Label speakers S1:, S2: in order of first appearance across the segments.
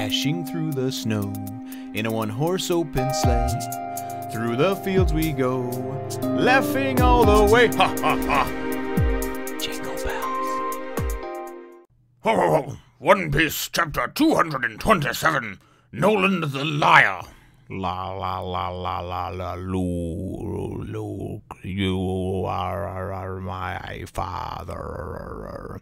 S1: dashing through the snow in a one-horse open sleigh. Through the fields we go, laughing all the way. Ha ha ha! Jingle bells.
S2: Ho ho ho! One Piece chapter 227. Noland the Liar. La la la la la la Luke, you are my father.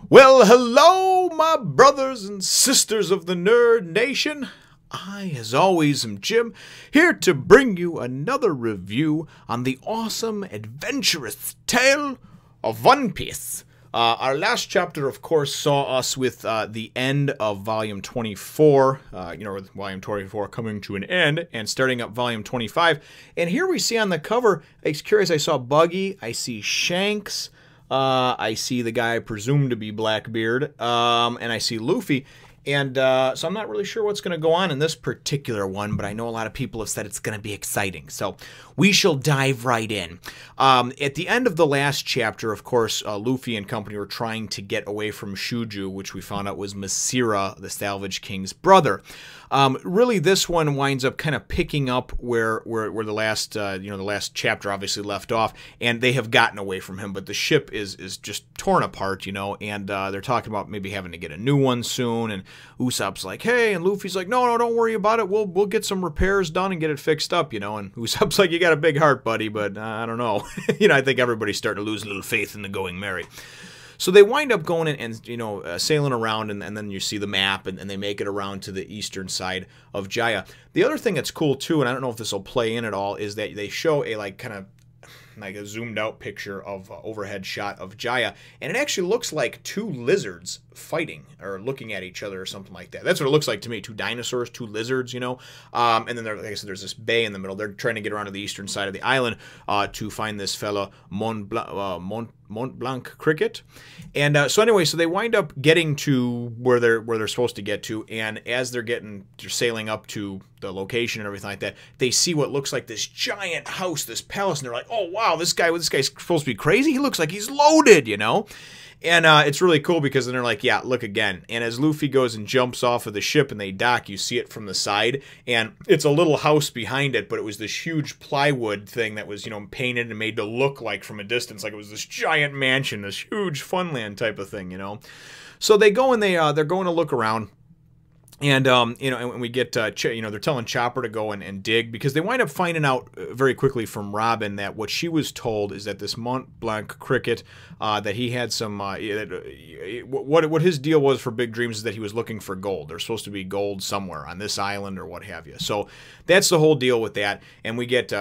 S1: Well, hello, my brothers and sisters of the Nerd Nation. I, as always, am Jim, here to bring you another review on the awesome, adventurous tale of One Piece. Our last chapter, of course, saw us with the end of Volume 24, with Volume 24 coming to an end, and starting up Volume 25. And here we see on the cover, I was curious, I saw Buggy, I see Shanks, I see the guy presumed to be Blackbeard, and I see Luffy. And so I'm not really sure what's going to go on in this particular one, but I know a lot of people have said it's going to be exciting. So we shall dive right in. At the end of the last chapter, of course, Luffy and company were trying to get away from Shoujou, which we found out was Masira, the Salvage King's brother. Really, this one winds up kind of picking up where the last the last chapter obviously left off, and they have gotten away from him, but the ship is just torn apart, and they're talking about maybe having to get a new one soon. And Usopp's like, hey, and Luffy's like, no, don't worry about it. We'll get some repairs done and get it fixed up, And Usopp's like, you got a big heart, buddy, but I don't know. I think everybody's starting to lose a little faith in the going merry. So they wind up going and sailing around, and then you see the map, and they make it around to the eastern side of Jaya. The other thing that's cool, too, and I don't know if this will play in at all, is that they show a, kind of a zoomed out picture of overhead shot of Jaya, and it actually looks like two lizards fighting or looking at each other or something like that. That's what it looks like to me. Two dinosaurs, two lizards, and then like I said, there's this bay in the middle. They're trying to get around to the eastern side of the island to find this fella Mont Blanc Cricket. And so anyway, so they wind up getting to where they're supposed to get to, and as they're sailing up to the location and everything like that, they see what looks like this giant house, this palace, and they're like, oh wow, this guy's supposed to be crazy. He looks like he's loaded, And it's really cool because then they're like, yeah, look again. And as Luffy goes and jumps off of the ship and they dock, you see it from the side. And it's a little house behind it, but it was this huge plywood thing that was, painted and made to look like from a distance, like it was this giant mansion, this huge funland type of thing, So they go and they're going to look around. And, and we get, they're telling Chopper to go and dig, because they wind up finding out very quickly from Robin that what she was told is that this Mont Blanc Cricket, that he had some, what his deal was for Big Dreams is that he was looking for gold. There's supposed to be gold somewhere on this island or what have you. So that's the whole deal with that. And we get,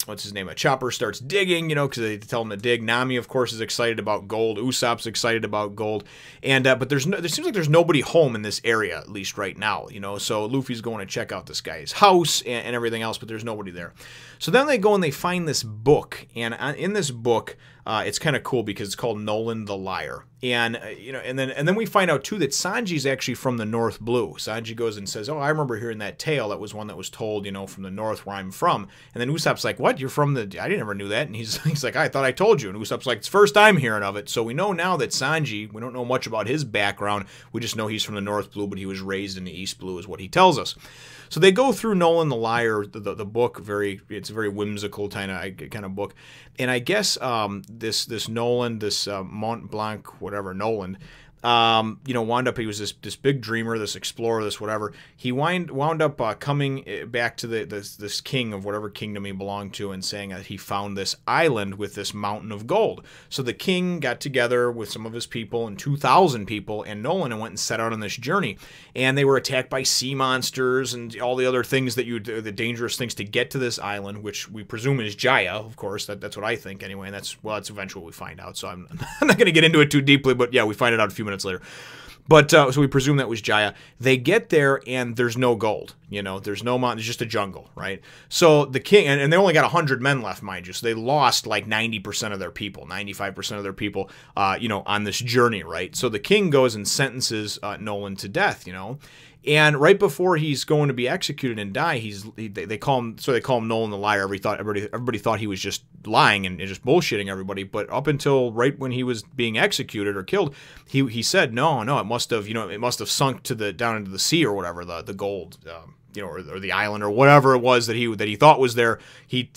S1: what's his name? Chopper starts digging, because they tell him to dig. Nami, of course, is excited about gold. Usopp's excited about gold, and but there seems like there's nobody home in this area, at least right now, So Luffy's going to check out this guy's house and everything else, but there's nobody there. So then they go and they find this book, and in this book, it's kind of cool because it's called Noland the Liar. And and then we find out too that Sanji's actually from the North Blue. Sanji goes and says, "Oh, I remember hearing that tale. That was one that was told, from the North where I'm from." And then Usopp's like, "What? You're from the? I never knew that." And he's like, "I thought I told you." And Usopp's like, "It's the first time hearing of it." So we know now that Sanji, we don't know much about his background. We just know he's from the North Blue, but he was raised in the East Blue, is what he tells us. So they go through Noland the Liar, the book. It's a very whimsical kind of book, and I guess this Noland, this Mont Blanc, whatever Noland, wound up, he was this big dreamer, this explorer, this whatever. He wound up coming back to this king of whatever kingdom he belonged to, and saying that he found this island with this mountain of gold. So the king got together with some of his people, and 2,000 people, and Noland, and went and set out on this journey. And they were attacked by sea monsters and all the other things the dangerous things to get to this island, which we presume is Jaya, of course. That's what I think anyway, and that's eventually what we find out. So I'm not going to get into it too deeply, but yeah, we find it out a few minutes later. But so we presume that was Jaya. They get there and there's no gold. There's no mountain. It's just a jungle, right? So the king, and they only got 100 men left, mind you. So they lost like 90% of their people, 95% of their people, on this journey, right? So the king goes and sentences Noland to death, And right before he's going to be executed and die, they call him Noland the Liar. Everybody thought he was just lying and just bullshitting everybody. But up until right when he was being executed or killed, he said, no, it must have, it must have sunk to down into the sea or whatever, the gold, or the island or whatever it was that he thought was there. He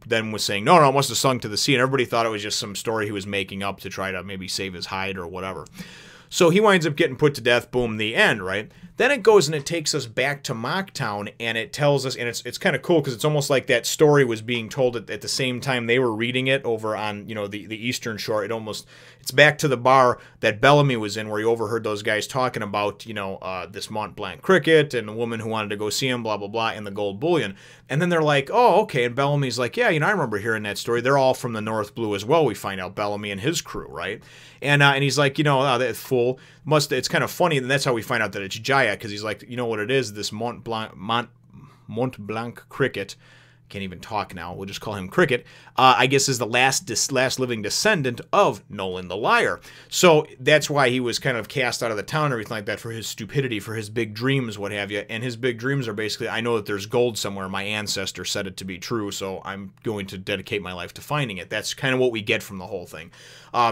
S1: then was saying, no, it must have sunk to the sea, and everybody thought it was just some story he was making up to try to maybe save his hide or whatever. So he winds up getting put to death, boom, the end, right? Then it goes and it takes us back to Mocktown, and it tells us, and it's kind of cool because it's almost like that story was being told at the same time they were reading it over on, the Eastern Shore. It's back to the bar that Bellamy was in where he overheard those guys talking about, this Mont Blanc cricket and the woman who wanted to go see him, blah, blah, blah, and the gold bullion. And then they're like, oh, okay, and Bellamy's like, yeah, I remember hearing that story. They're all from the North Blue as well, we find out, Bellamy and his crew, right? And he's like, that fool it's kind of funny, and that's how we find out that it's Jaya, because he's like, you know what it is, this Mont Blanc cricket, can't even talk now, we'll just call him Cricket, I guess is the last living descendant of Noland the Liar. So that's why he was kind of cast out of the town and everything like that, for his stupidity, for his big dreams, what have you. And his big dreams are basically, I know that there's gold somewhere, my ancestor said it to be true, so I'm going to dedicate my life to finding it. That's kind of what we get from the whole thing.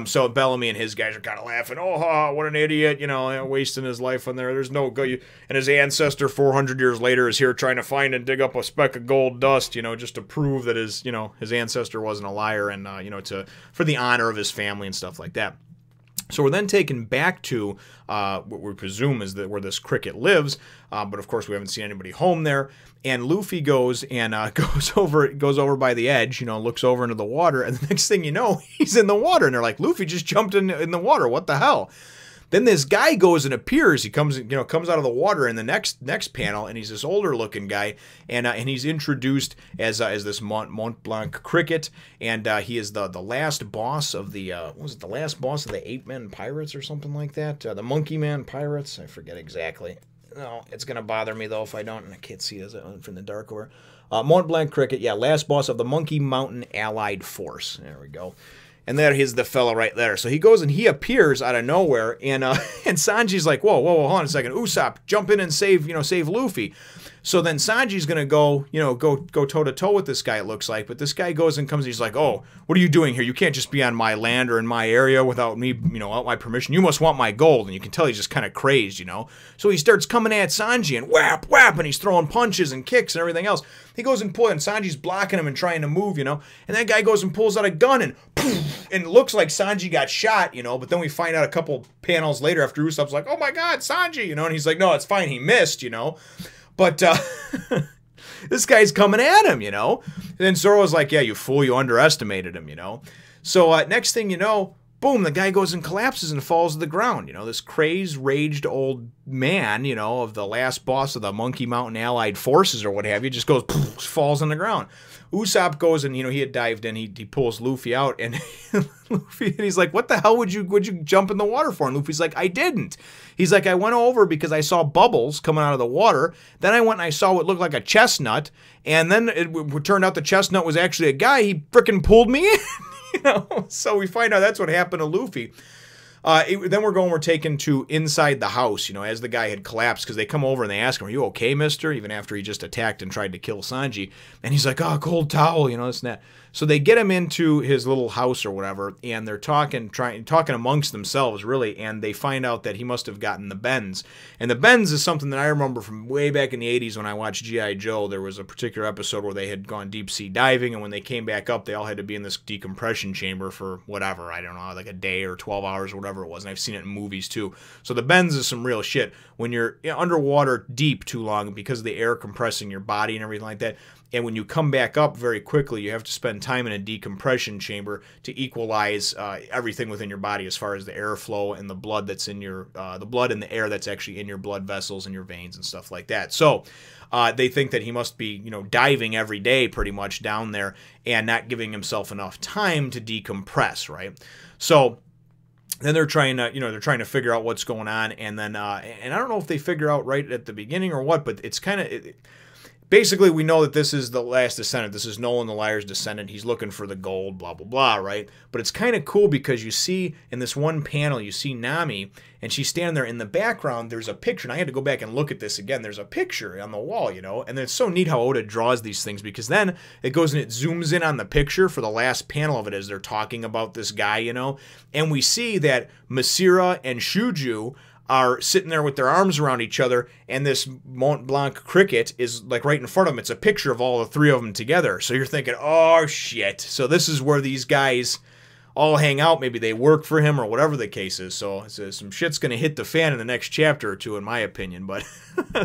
S1: So Bellamy and his guys are kind of laughing, oh, what an idiot, wasting his life on there, there's no go. And his ancestor 400 years later is here trying to find and dig up a speck of gold dust, just to prove that his ancestor wasn't a liar, and for the honor of his family and stuff like that. So we're then taken back to what we presume is where this cricket lives, but of course we haven't seen anybody home there. And Luffy goes and goes over by the edge, looks over into the water, and the next thing you know, he's in the water, and they're like, Luffy just jumped in the water. What the hell? Then this guy goes and appears. He comes out of the water in the next panel, and he's this older looking guy, and he's introduced as this Mont Blanc cricket, and he is the last boss of the the last boss of the 8-Man Pirates or something like that, the Monkey Man Pirates. I forget exactly. No, it's gonna bother me though if I don't. I can't see it from the dark over. Mont Blanc cricket, yeah, last boss of the Monkey Mountain Allied Force. There we go. And there is the fella right there. So he goes and he appears out of nowhere, and Sanji's like, whoa, hold on a second, Usopp, jump in and save Luffy. So then Sanji's gonna go toe to toe with this guy, it looks like. But this guy goes and comes, and he's like, oh, what are you doing here? You can't just be on my land or in my area without me, without my permission. You must want my gold. And you can tell he's just kind of crazed, So he starts coming at Sanji and whap, and he's throwing punches and kicks and everything else. He goes and pulls, and Sanji's blocking him and trying to move, And that guy goes and pulls out a gun and poof, and it looks like Sanji got shot, But then we find out a couple panels later after Usopp's like, oh my God, Sanji, And he's like, no, it's fine, he missed, But this guy's coming at him, And then Zoro's like, yeah, you fool, you underestimated him, So next thing you know, boom, the guy goes and collapses and falls to the ground. This crazed, raged old man, of the last boss of the Monkey Mountain Allied Forces or what have you, just goes, poof, falls on the ground. Usopp goes and, he had dived in, he pulls Luffy out, and Luffy, and he's like, what the hell would you jump in the water for? And Luffy's like, I didn't. He's like, I went over because I saw bubbles coming out of the water. Then I went and I saw what looked like a chestnut, and then it turned out the chestnut was actually a guy. He frickin' pulled me in. So we find out that's what happened to Luffy. Then we're taken to inside the house, as the guy had collapsed, because they come over and they ask him, are you okay, mister? Even after he just attacked and tried to kill Sanji. And he's like, oh, cold towel, this and that. So they get him into his little house or whatever, and they're talking amongst themselves, really, and they find out that he must have gotten the bends. And the bends is something that I remember from way back in the 80s when I watched G.I. Joe. There was a particular episode where they had gone deep sea diving, and when they came back up, they all had to be in this decompression chamber for whatever, I don't know, like a day or 12 hours or whatever it was, and I've seen it in movies too. So the bends is some real shit. When you're underwater deep too long because of the air compressing your body and everything like that, and when you come back up very quickly, you have to spend time in a decompression chamber to equalize everything within your body as far as the airflow and the blood that's in your, the blood and the air that's actually in your blood vessels and your veins and stuff like that. So they think that he must be, diving every day pretty much down there and not giving himself enough time to decompress, right? So then they're trying to figure out what's going on, and then and I don't know if they figure out right at the beginning or what, but it's kind of basically, we know that this is the last descendant. This is Noland the Liar's descendant. He's looking for the gold, blah, blah, blah, right? But it's kind of cool because you see in this one panel, you see Nami, and she's standing there in the background. There's a picture, and I had to go back and look at this again. There's a picture on the wall, and it's so neat how Oda draws these things, because then it goes and it zooms in on the picture for the last panel of it as they're talking about this guy, and we see that Masira and Shoujou are sitting there with their arms around each other, and this Mont Blanc cricket is like right in front of them. It's a picture of all the three of them together. So you're thinking, oh shit. So this is where these guys all hang out. Maybe they work for him or whatever the case is. So some shit's going to hit the fan in the next chapter or two, in my opinion. But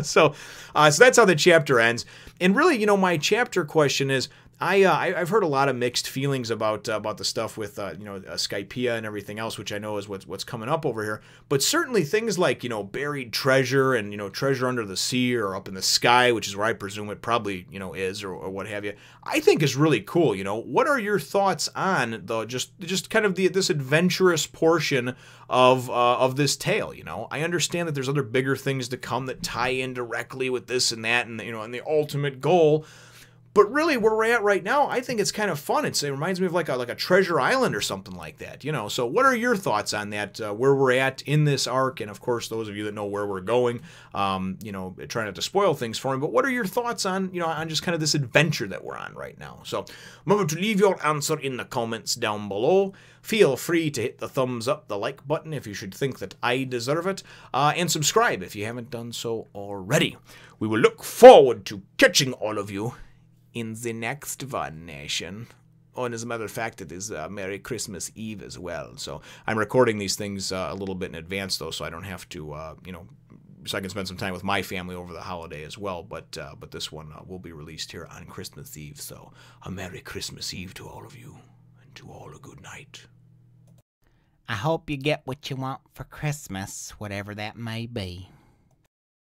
S1: so that's how the chapter ends. And really, you know, my chapter question is, I've heard a lot of mixed feelings about the stuff with you know, Skypiea and everything else, which I know is what's coming up over here. But certainly things like, you know, buried treasure and, you know, treasure under the sea or up in the sky, which is where I presume it probably, you know, is or what have you, I think is really cool. You know, what are your thoughts on the just kind of this adventurous portion of this tale? You know, I understand that there's other bigger things to come that tie in directly with this and that, and, you know, and the ultimate goal. But really, where we're at right now, I think it's kind of fun. It reminds me of like a treasure island or something like that, you know. So what are your thoughts on that, where we're at in this arc? And, of course, those of you that know where we're going, you know, try not to spoil things for me. But what are your thoughts on, you know, on just kind of this adventure that we're on right now? So remember to leave your answer in the comments down below. Feel free to hit the thumbs up, the like button if you should think that I deserve it, and subscribe if you haven't done so already. We will look forward to catching all of you in the next one, Nation. Oh, and as a matter of fact, it is Merry Christmas Eve as well. So I'm recording these things a little bit in advance, though, so I don't have to, you know, so I can spend some time with my family over the holiday as well. But this one will be released here on Christmas Eve. So a Merry Christmas Eve to all of you, and to all a good night.
S3: I hope you get what you want for Christmas, whatever that may be.